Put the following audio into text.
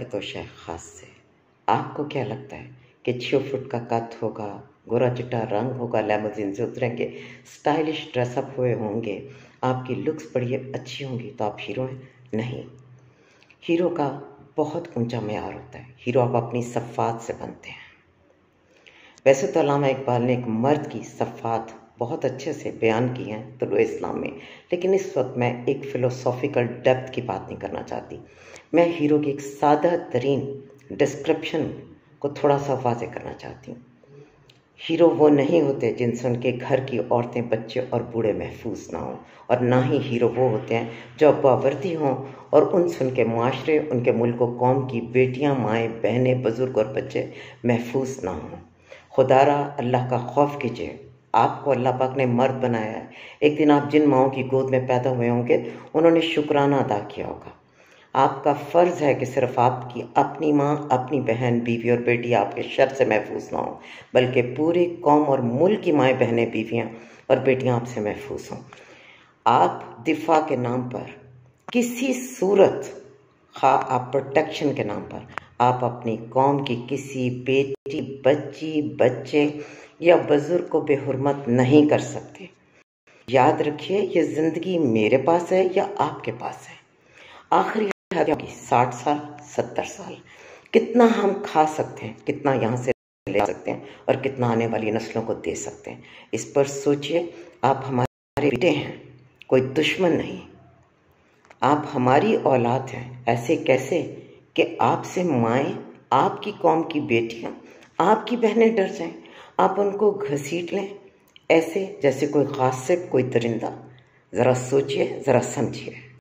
लकतोशा खास से। आपको क्या लगता है कि 6 फुट का कद होगा, गोरा चिट्टा रंग होगा, लैमोजीन से उतरेंगे, स्टाइलिश ड्रेसअप हुए होंगे, आपकी लुक्स बड़ी अच्छी होंगी तो आप हीरो हैं? नहीं, हीरो का बहुत ऊंचा मेयार होता है। हीरो आप अपनी सफ़ात से बनते हैं। वैसे तो अल्लामा इकबाल ने एक मर्द की सफ़ात बहुत अच्छे से बयान की है तुलुए इस्लाम में, लेकिन इस वक्त मैं एक फ़िलोसॉफ़िकल डेप्थ की बात नहीं करना चाहती। मैं हीरो की एक सादा तरीन डिस्क्रिप्शन को थोड़ा सा वाज़े करना चाहती हूँ। हीरो वो नहीं होते जिनसे उनके घर की औरतें, बच्चे और बूढ़े महफूज ना हों, और ना ही हीरो वो होते हैं जो बावर्दी हों और उनसे उनके माशरे, उनके मुल्क व कौम की बेटियां, माएँ, बहनें, बुज़ुर्ग और बच्चे महफूज ना हों। खुदारा अल्लाह का खौफ कीजिए। आपको अल्लाह पाक ने मर्द बनाया है। एक दिन आप जिन माओं की गोद में पैदा हुए होंगे उन्होंने शुक्राना अदा किया होगा। आपका फ़र्ज़ है कि सिर्फ आपकी अपनी माँ, अपनी बहन, बीवी और बेटी आपके शर से महफूज ना हो, बल्कि पूरी कौम और मुल्क की माएँ, बहनें, बीवियाँ और बेटियाँ आपसे महफूज हों। आप दिफा के नाम पर किसी सूरत, खा आप प्रोटेक्शन के नाम पर, आप अपनी कौम की किसी बेटी, बच्ची, बच्चे या बुजुर्ग को बेहुरमत नहीं कर सकते। याद रखिए, ये ज़िंदगी मेरे पास है या आपके पास है। आखिरी हद होगी 60 साल, 70 साल। कितना हम खा सकते हैं, कितना यहाँ से ले सकते हैं और कितना आने वाली नस्लों को दे सकते हैं, इस पर सोचिए। आप हमारे बेटे हैं, कोई दुश्मन नहीं। आप हमारी औलाद हैं। ऐसे कैसे कि आपसे माएँ, आपकी कौम की बेटियाँ, आपकी बहनें डर जाएं, आप उनको घसीट लें ऐसे जैसे कोई गासिब, कोई दरिंदा। ज़रा सोचिए, ज़रा समझिए।